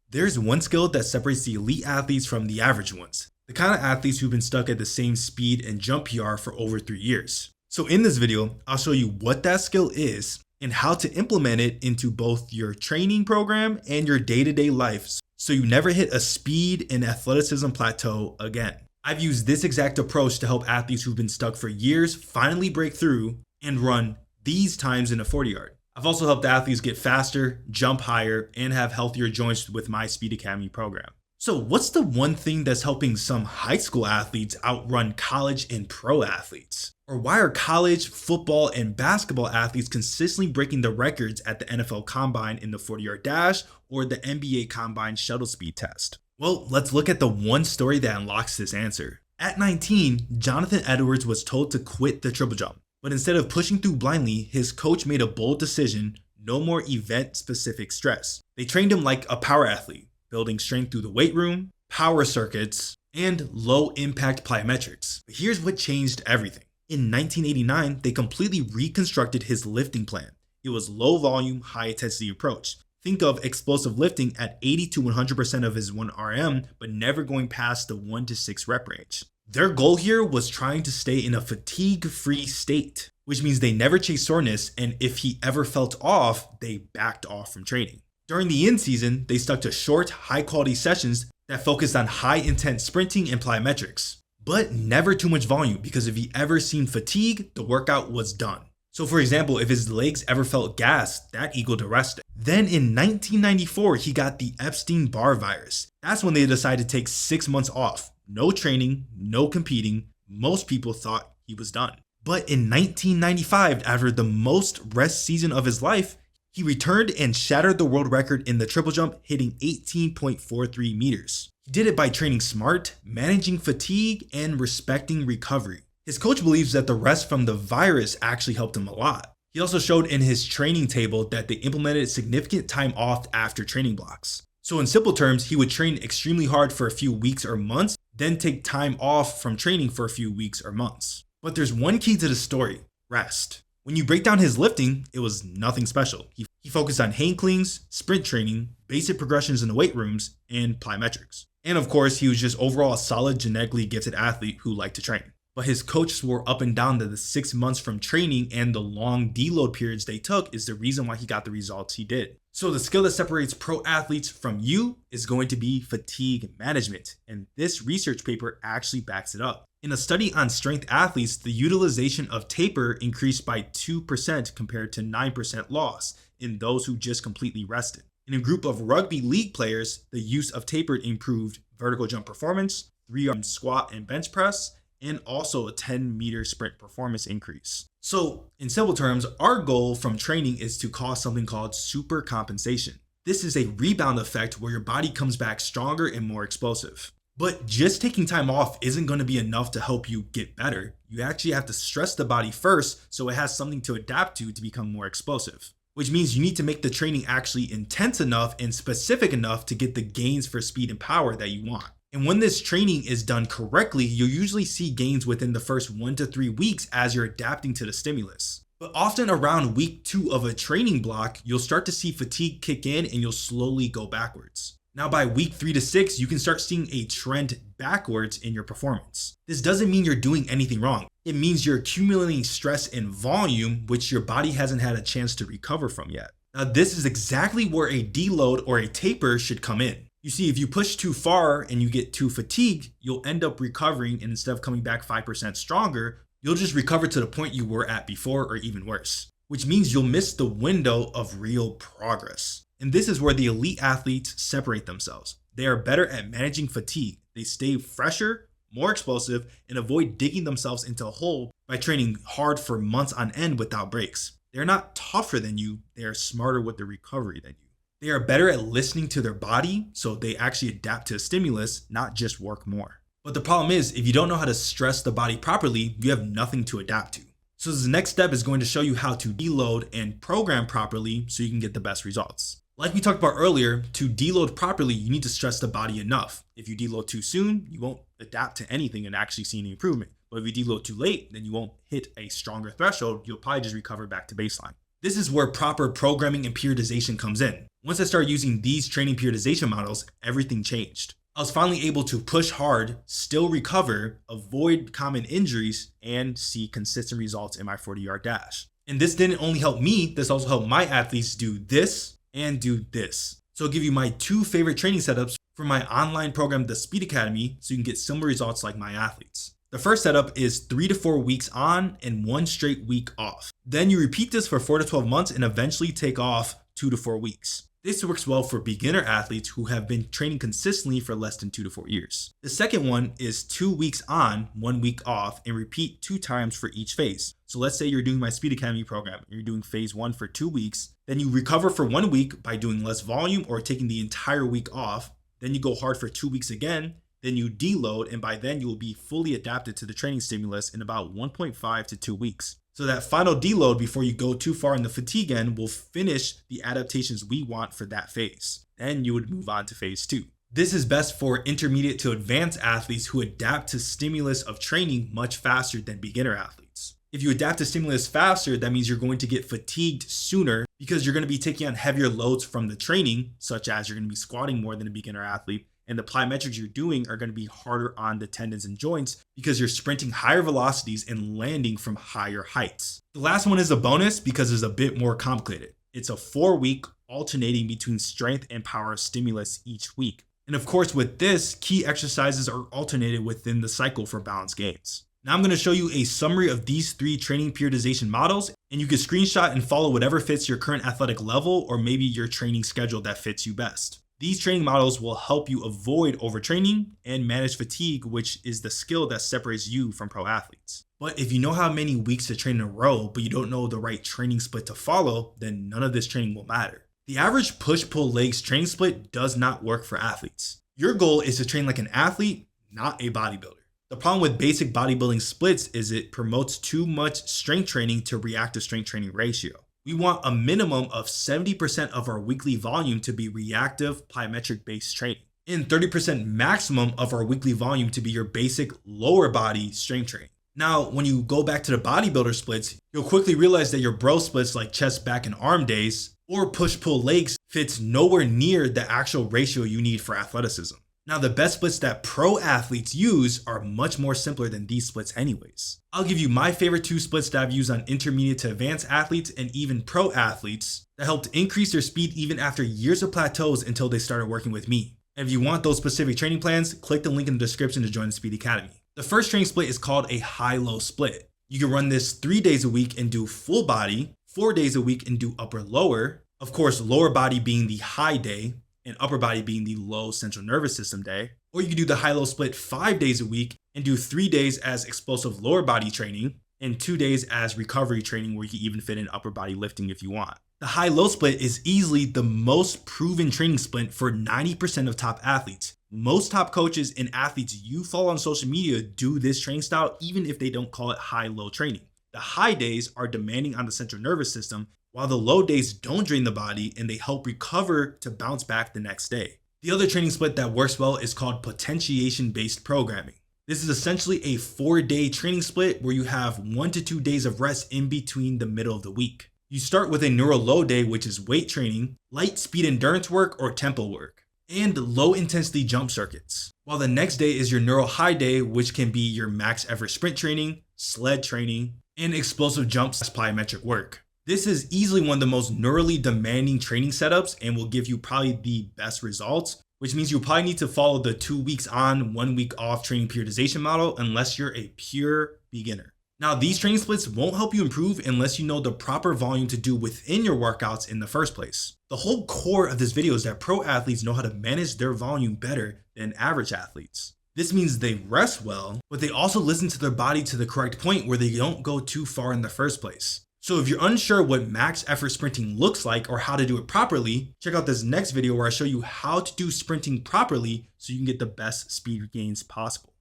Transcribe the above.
There's one skill that separates the elite athletes from the average ones, the kind of athletes who've been stuck at the same speed and jump PR for over 3 years. So in this video, I'll show you what that skill is and how to implement it into both your training program and your day-to-day life so you never hit a speed and athleticism plateau again. I've used this exact approach to help athletes who've been stuck for years finally break through and run these times in a 40-yard. I've also helped athletes get faster, jump higher, and have healthier joints with my Speed Academy program. So what's the one thing that's helping some high school athletes outrun college and pro athletes? Or why are college, football, and basketball athletes consistently breaking the records at the NFL Combine in the 40-yard dash or the NBA Combine shuttle speed test? Well, let's look at the one story that unlocks this answer. At 19, Jonathan Edwards was told to quit the triple jump. But instead of pushing through blindly, his coach made a bold decision: no more event-specific stress. They trained him like a power athlete, building strength through the weight room, power circuits, and low-impact plyometrics. But here's what changed everything. In 1989, they completely reconstructed his lifting plan. It was low-volume, high-intensity approach. Think of explosive lifting at 80 to 100% of his 1 RM, but never going past the 1 to 6 rep range. Their goal here was trying to stay in a fatigue-free state, which means they never chased soreness, and if he ever felt off, they backed off from training. During the in-season, they stuck to short, high-quality sessions that focused on high-intent sprinting and plyometrics, but never too much volume, because if he ever seemed fatigue, the workout was done. So for example, if his legs ever felt gassed, that equaled a rest day. Then in 1994, he got the Epstein-Barr virus. That's when they decided to take 6 months off. No training, no competing. Most people thought he was done. But in 1995, after the most rest season of his life, he returned and shattered the world record in the triple jump, hitting 18.43 meters. He did it by training smart, managing fatigue, and respecting recovery. His coach believes that the rest from the virus actually helped him a lot. He also showed in his training table that they implemented significant time off after training blocks. So in simple terms, he would train extremely hard for a few weeks or months, then take time off from training for a few weeks or months. But there's one key to the story: rest. When you break down his lifting, it was nothing special. He focused on hang cleans, sprint training, basic progressions in the weight rooms, and plyometrics. And of course, he was just overall a solid, genetically gifted athlete who liked to train. But his coach swore up and down that the 6 months from training and the long deload periods they took is the reason why he got the results he did. So the skill that separates pro athletes from you is going to be fatigue management. And this research paper actually backs it up. In a study on strength athletes, the utilization of taper increased by 2% compared to 9% loss in those who just completely rested. In a group of rugby league players, the use of taper improved vertical jump performance, 3-arm squat and bench press, and also a 10-meter sprint performance increase. So in simple terms, our goal from training is to cause something called super compensation. This is a rebound effect where your body comes back stronger and more explosive. But just taking time off isn't going to be enough to help you get better. You actually have to stress the body first so it has something to adapt to become more explosive. Which means you need to make the training actually intense enough and specific enough to get the gains for speed and power that you want. And when this training is done correctly, you'll usually see gains within the first 1 to 3 weeks as you're adapting to the stimulus. But often around week 2 of a training block, you'll start to see fatigue kick in and you'll slowly go backwards. Now by week 3 to 6, you can start seeing a trend backwards in your performance. This doesn't mean you're doing anything wrong. It means you're accumulating stress and volume, which your body hasn't had a chance to recover from yet. Now this is exactly where a deload or a taper should come in. You see, if you push too far and you get too fatigued, you'll end up recovering, and instead of coming back 5% stronger, you'll just recover to the point you were at before or even worse, which means you'll miss the window of real progress. And this is where the elite athletes separate themselves. They are better at managing fatigue. They stay fresher, more explosive, and avoid digging themselves into a hole by training hard for months on end without breaks. They're not tougher than you, they are smarter with their recovery than you. They are better at listening to their body, so they actually adapt to a stimulus, not just work more. But the problem is, if you don't know how to stress the body properly, you have nothing to adapt to. So the next step is going to show you how to deload and program properly so you can get the best results. Like we talked about earlier, to deload properly, you need to stress the body enough. If you deload too soon, you won't adapt to anything and actually see any improvement. But if you deload too late, then you won't hit a stronger threshold. You'll probably just recover back to baseline. This is where proper programming and periodization comes in. Once I started using these training periodization models, everything changed. I was finally able to push hard, still recover, avoid common injuries, and see consistent results in my 40-yard dash. And this didn't only help me, this also helped my athletes do this and do this. So I'll give you my 2 favorite training setups for my online program, the Speed Academy, so you can get similar results like my athletes. The first setup is 3 to 4 weeks on and 1 straight week off. Then you repeat this for 4 to 12 months and eventually take off 2 to 4 weeks. This works well for beginner athletes who have been training consistently for less than 2 to 4 years. The second one is 2 weeks on, 1 week off, and repeat 2 times for each phase. So let's say you're doing my Speed Academy program, you're doing phase 1 for 2 weeks, then you recover for 1 week by doing less volume or taking the entire week off, then you go hard for 2 weeks again, then you deload, and by then you will be fully adapted to the training stimulus in about 1.5 to 2 weeks. So that final deload before you go too far in the fatigue end will finish the adaptations we want for that phase. Then you would move on to phase 2. This is best for intermediate to advanced athletes who adapt to stimulus of training much faster than beginner athletes. If you adapt to stimulus faster, that means you're going to get fatigued sooner because you're going to be taking on heavier loads from the training, such as you're going to be squatting more than a beginner athlete, and the plyometrics you're doing are going to be harder on the tendons and joints because you're sprinting higher velocities and landing from higher heights. The last one is a bonus because it's a bit more complicated. It's a 4-week alternating between strength and power stimulus each week. And of course, with this, key exercises are alternated within the cycle for balance gains. Now I'm going to show you a summary of these 3 training periodization models, and you can screenshot and follow whatever fits your current athletic level or maybe your training schedule that fits you best. These training models will help you avoid overtraining and manage fatigue, which is the skill that separates you from pro athletes. But if you know how many weeks to train in a row, but you don't know the right training split to follow, then none of this training will matter. The average push-pull legs training split does not work for athletes. Your goal is to train like an athlete, not a bodybuilder. The problem with basic bodybuilding splits is it promotes too much strength training to reactive strength training ratio. We want a minimum of 70% of our weekly volume to be reactive plyometric based training and 30% maximum of our weekly volume to be your basic lower body strength training. Now, when you go back to the bodybuilder splits, you'll quickly realize that your bro splits like chest, back, and arm days or push-pull legs fits nowhere near the actual ratio you need for athleticism. Now, the best splits that pro athletes use are much more simpler than these splits anyways. I'll give you my favorite 2 splits that I've used on intermediate to advanced athletes and even pro athletes that helped increase their speed even after years of plateaus until they started working with me. And if you want those specific training plans, click the link in the description to join the Speed Academy. The first training split is called a high-low split. You can run this 3 days a week and do full body, 4 days a week and do upper-lower. Of course, lower body being the high day, and upper body being the low central nervous system day. Or you can do the high-low split 5 days a week and do 3 days as explosive lower body training and 2 days as recovery training where you can even fit in upper body lifting if you want. The high-low split is easily the most proven training split for 90% of top athletes. Most top coaches and athletes you follow on social media do this training style even if they don't call it high-low training. The high days are demanding on the central nervous system, while the low days don't drain the body and they help recover to bounce back the next day. The other training split that works well is called potentiation-based programming. This is essentially a 4-day training split where you have 1 to 2 days of rest in between the middle of the week. You start with a neural low day, which is weight training, light speed endurance work or tempo work, and low intensity jump circuits. While the next day is your neural high day, which can be your max effort sprint training, sled training, and explosive jumps plyometric work. This is easily one of the most neurally demanding training setups and will give you probably the best results, which means you'll probably need to follow the 2 weeks on, 1 week off training periodization model unless you're a pure beginner. Now, these training splits won't help you improve unless you know the proper volume to do within your workouts in the first place. The whole core of this video is that pro athletes know how to manage their volume better than average athletes. This means they rest well, but they also listen to their body to the correct point where they don't go too far in the first place. So if you're unsure what max effort sprinting looks like or how to do it properly, check out this next video where I show you how to do sprinting properly so you can get the best speed gains possible.